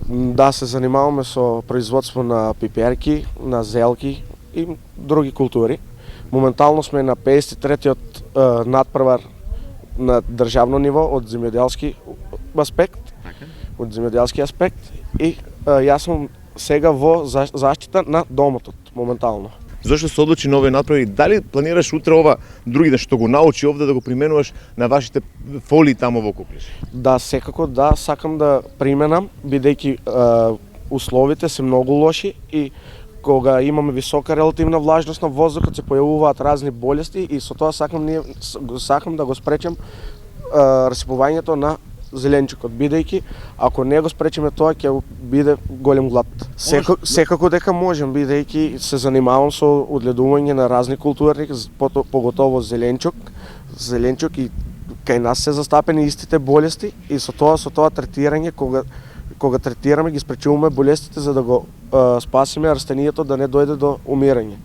Да, се занимаваме со производство на пиперки, на зелки и други култури. Моментално сме на 53-тиот надпревар на државно ниво од земјоделски аспект. Од земјоделски аспект и јас сум сега во заштита на домотот моментално. Зошто се одлучи на овој надпревар и дали планираш утре ова други што го научи овде да го применуваш на вашите фолии тамо во Куклиш? Да, секако да, сакам да применам, бидејќи условите се многу лоши и кога имаме висока релативна влажност на воздухот се појавуваат разни болести и со тоа сакам да го спречам расипувањето на зеленчукот, бидејќи ако не го спречиме тоа ќе биде голем глад. Секако дека можем, бидејќи се занимавам со одгледување на разни култури, поготово зеленчук и кај нас се застапени истите болести и со тоа третирање кога третираме ги спречуваме болестите за да го спасиме растенијето да не дојде до умирање.